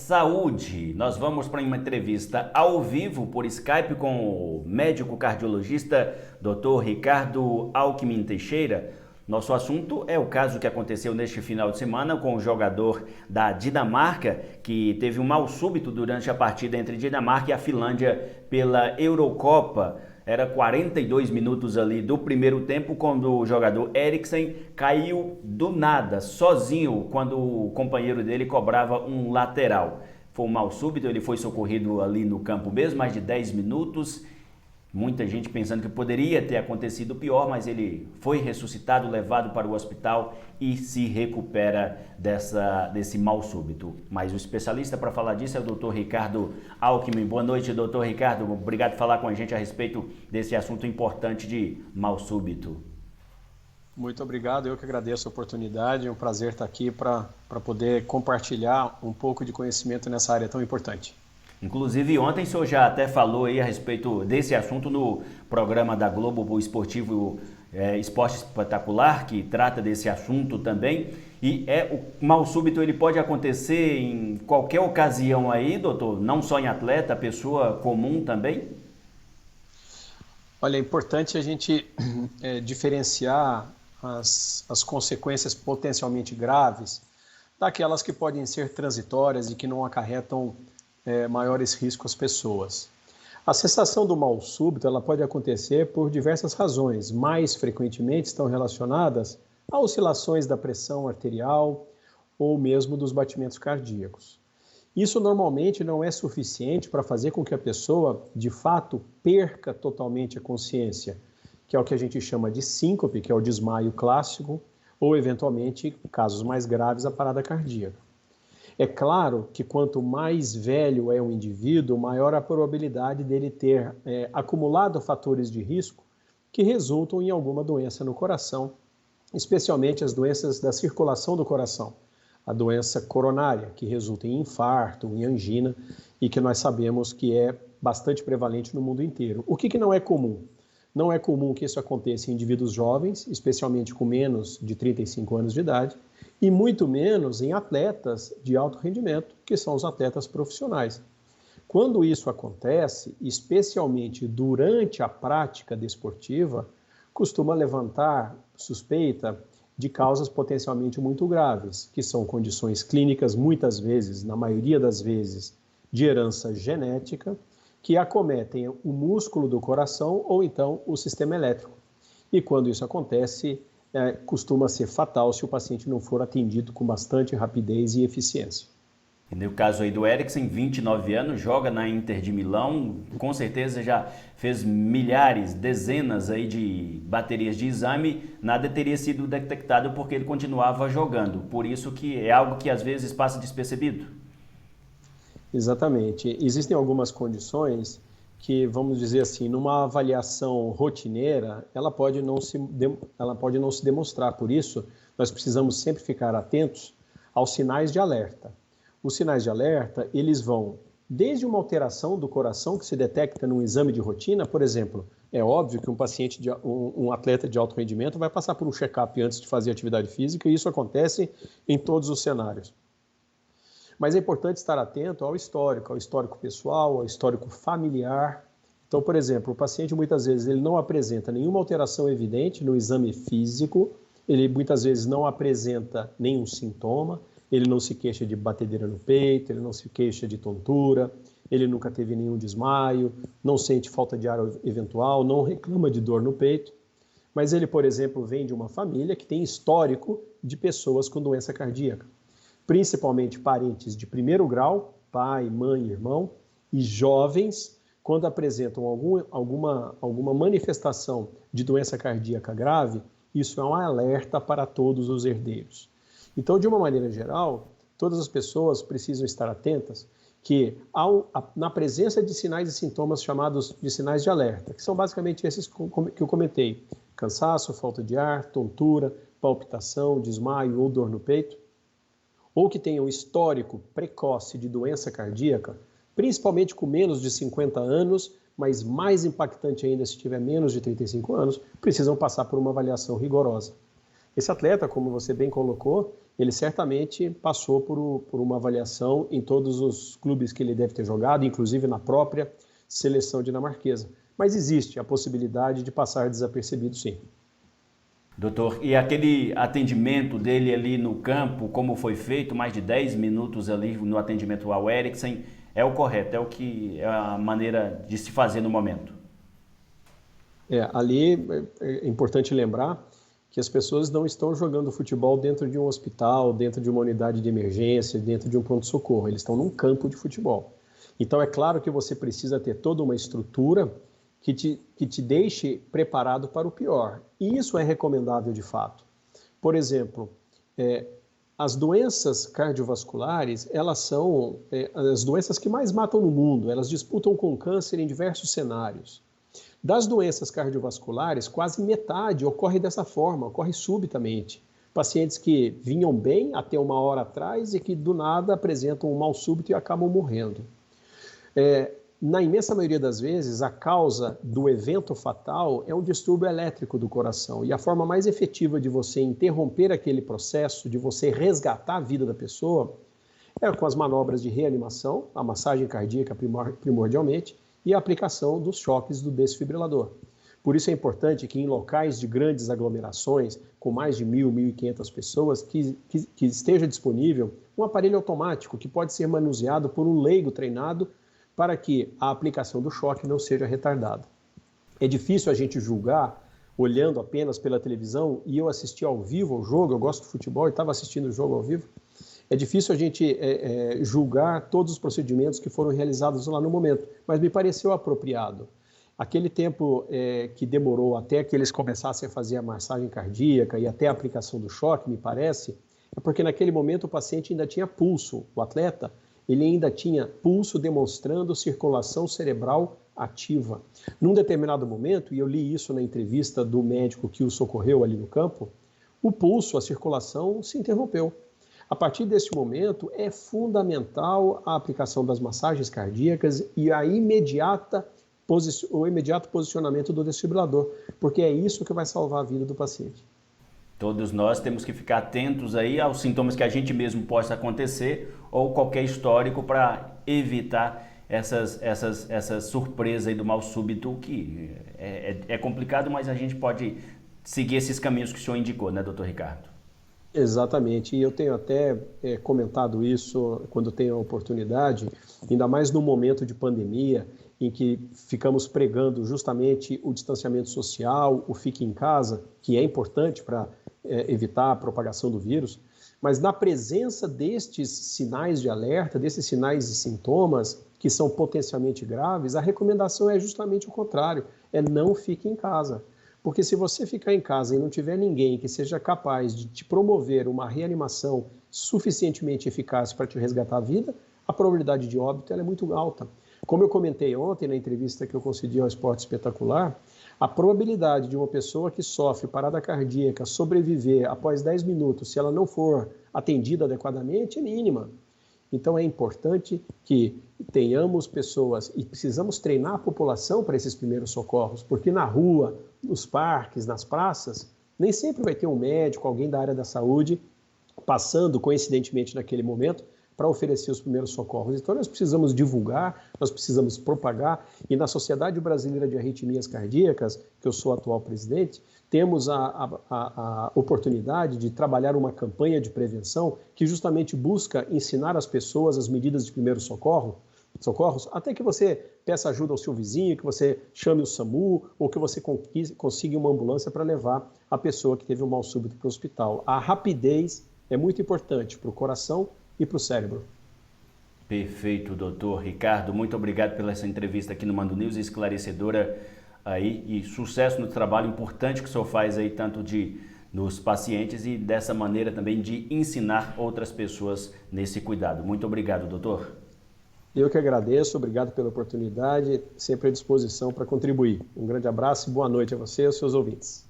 saúde. Nós vamos para uma entrevista ao vivo por Skype com o médico cardiologista Dr. Ricardo Alckmin Teixeira. Nosso assunto é o caso que aconteceu neste final de semana com o jogador da Dinamarca, que teve um mal súbito durante a partida entre Dinamarca e a Finlândia pela Eurocopa. Era 42 minutos ali do primeiro tempo, quando o jogador Eriksen caiu do nada, sozinho, quando o companheiro dele cobrava um lateral. Foi um mal súbito, ele foi socorrido ali no campo mesmo, mais de 10 minutos. Muita gente pensando que poderia ter acontecido pior, mas ele foi ressuscitado, levado para o hospital e se recupera desse mal súbito. Mas o especialista para falar disso é o Dr. Ricardo Alckmin. Boa noite, Dr. Ricardo. Obrigado por falar com a gente a respeito desse assunto importante de mal súbito. Muito obrigado, eu que agradeço a oportunidade. É um prazer estar aqui para poder compartilhar um pouco de conhecimento nessa área tão importante. Inclusive, ontem o senhor já até falou aí a respeito desse assunto no programa da Globo, o Esportivo Esporte Espetacular, que trata desse assunto também. E o mal súbito ele pode acontecer em qualquer ocasião aí, doutor? Não só em atleta, pessoa comum também? Olha, é importante a gente diferenciar as consequências potencialmente graves daquelas que podem ser transitórias e que não acarretam maiores riscos às pessoas. A cessação do mal súbito ela pode acontecer por diversas razões, mais frequentemente estão relacionadas a oscilações da pressão arterial ou mesmo dos batimentos cardíacos. Isso normalmente não é suficiente para fazer com que a pessoa, de fato, perca totalmente a consciência, que é o que a gente chama de síncope, que é o desmaio clássico, ou eventualmente, casos mais graves, a parada cardíaca. É claro que quanto mais velho é o indivíduo, maior a probabilidade dele ter acumulado fatores de risco que resultam em alguma doença no coração, especialmente as doenças da circulação do coração, a doença coronária, que resulta em infarto, em angina, e que nós sabemos que é bastante prevalente no mundo inteiro. O que não é comum? Não é comum que isso aconteça em indivíduos jovens, especialmente com menos de 35 anos de idade, e muito menos em atletas de alto rendimento, que são os atletas profissionais. Quando isso acontece, especialmente durante a prática desportiva, costuma levantar suspeita de causas potencialmente muito graves, que são condições clínicas, muitas vezes, na maioria das vezes, de herança genética, que acometem o músculo do coração ou então o sistema elétrico. E quando isso acontece, costuma ser fatal se o paciente não for atendido com bastante rapidez e eficiência. E no caso aí do Eriksen, 29 anos, joga na Inter de Milão, com certeza já fez milhares, dezenas aí de baterias de exame, nada teria sido detectado porque ele continuava jogando, por isso que é algo que às vezes passa despercebido. Exatamente, existem algumas condições que, vamos dizer assim, numa avaliação rotineira, ela pode não se demonstrar. Por isso, nós precisamos sempre ficar atentos aos sinais de alerta. Os sinais de alerta, eles vão desde uma alteração do coração que se detecta num exame de rotina, por exemplo, é óbvio que um atleta de alto rendimento vai passar por um check-up antes de fazer atividade física, e isso acontece em todos os cenários. Mas é importante estar atento ao histórico pessoal, ao histórico familiar. Então, por exemplo, o paciente muitas vezes ele não apresenta nenhuma alteração evidente no exame físico, ele muitas vezes não apresenta nenhum sintoma, ele não se queixa de batedeira no peito, ele não se queixa de tontura, ele nunca teve nenhum desmaio, não sente falta de ar eventual, não reclama de dor no peito. Mas ele, por exemplo, vem de uma família que tem histórico de pessoas com doença cardíaca, principalmente parentes de primeiro grau, pai, mãe, irmão, e jovens, quando apresentam alguma manifestação de doença cardíaca grave, isso é um alerta para todos os herdeiros. Então, de uma maneira geral, todas as pessoas precisam estar atentas que, na presença de sinais e sintomas chamados de sinais de alerta, que são basicamente esses que eu comentei, cansaço, falta de ar, tontura, palpitação, desmaio ou dor no peito, ou que tenham histórico precoce de doença cardíaca, principalmente com menos de 50 anos, mas mais impactante ainda se tiver menos de 35 anos, precisam passar por uma avaliação rigorosa. Esse atleta, como você bem colocou, ele certamente passou por uma avaliação em todos os clubes que ele deve ter jogado, inclusive na própria seleção dinamarquesa. Mas existe a possibilidade de passar desapercebido, sim. Doutor, e aquele atendimento dele ali no campo, como foi feito, mais de 10 minutos ali no atendimento ao Eriksen, é o correto, é a maneira de se fazer no momento? Ali é importante lembrar que as pessoas não estão jogando futebol dentro de um hospital, dentro de uma unidade de emergência, dentro de um pronto-socorro, eles estão num campo de futebol. Então é claro que você precisa ter toda uma estrutura que te deixe preparado para o pior. E isso é recomendável de fato. Por exemplo, as doenças cardiovasculares, elas são as doenças que mais matam no mundo, elas disputam com o câncer em diversos cenários. Das doenças cardiovasculares, quase metade ocorre dessa forma, ocorre subitamente. Pacientes que vinham bem até uma hora atrás e que do nada apresentam um mal súbito e acabam morrendo. Na imensa maioria das vezes, a causa do evento fatal é um distúrbio elétrico do coração. E a forma mais efetiva de você interromper aquele processo, de você resgatar a vida da pessoa, é com as manobras de reanimação, a massagem cardíaca primordialmente, e a aplicação dos choques do desfibrilador. Por isso é importante que em locais de grandes aglomerações, com mais de 1.000, 1.500 pessoas, que esteja disponível um aparelho automático que pode ser manuseado por um leigo treinado para que a aplicação do choque não seja retardada. É difícil a gente julgar olhando apenas pela televisão, e eu assisti ao vivo ao jogo, eu gosto de futebol e estava assistindo o jogo ao vivo. É difícil a gente julgar todos os procedimentos que foram realizados lá no momento, mas me pareceu apropriado. Aquele tempo que demorou até que eles começassem a fazer a massagem cardíaca e até a aplicação do choque, me parece, é porque naquele momento o paciente ainda tinha pulso, o atleta, ele ainda tinha pulso demonstrando circulação cerebral ativa. Num determinado momento, e eu li isso na entrevista do médico que o socorreu ali no campo, o pulso, a circulação se interrompeu. A partir desse momento, é fundamental a aplicação das massagens cardíacas e o imediato posicionamento do desfibrilador, porque é isso que vai salvar a vida do paciente. Todos nós temos que ficar atentos aí aos sintomas que a gente mesmo possa acontecer ou qualquer histórico para evitar essa surpresa aí do mal súbito, que é complicado, mas a gente pode seguir esses caminhos que o senhor indicou, né, doutor Ricardo? Exatamente, e eu tenho até comentado isso quando tenho a oportunidade, ainda mais no momento de pandemia, em que ficamos pregando justamente o distanciamento social, o fique em casa, que é importante para evitar a propagação do vírus, mas na presença destes sinais de alerta, desses sinais e sintomas que são potencialmente graves, a recomendação é justamente o contrário, é não fique em casa. Porque se você ficar em casa e não tiver ninguém que seja capaz de te promover uma reanimação suficientemente eficaz para te resgatar a vida, a probabilidade de óbito ela é muito alta. Como eu comentei ontem na entrevista que eu concedi ao Esporte Espetacular, a probabilidade de uma pessoa que sofre parada cardíaca sobreviver após 10 minutos, se ela não for atendida adequadamente, é mínima. Então é importante que tenhamos pessoas e precisamos treinar a população para esses primeiros socorros, porque na rua, nos parques, nas praças, nem sempre vai ter um médico, alguém da área da saúde, passando coincidentemente naquele momento para oferecer os primeiros socorros. Então nós precisamos divulgar, nós precisamos propagar, e na Sociedade Brasileira de Arritmias Cardíacas, que eu sou atual presidente, temos a oportunidade de trabalhar uma campanha de prevenção que justamente busca ensinar as pessoas as medidas de primeiros socorros, até que você peça ajuda ao seu vizinho, que você chame o SAMU ou que você consiga uma ambulância para levar a pessoa que teve um mal súbito para o hospital. A rapidez é muito importante para o coração e para o cérebro. Perfeito, doutor Ricardo. Muito obrigado pela essa entrevista aqui no Mando News, esclarecedora aí, e sucesso no trabalho importante que o senhor faz aí, tanto nos pacientes e dessa maneira também de ensinar outras pessoas nesse cuidado. Muito obrigado, doutor. Eu que agradeço, obrigado pela oportunidade, sempre à disposição para contribuir. Um grande abraço e boa noite a você e aos seus ouvintes.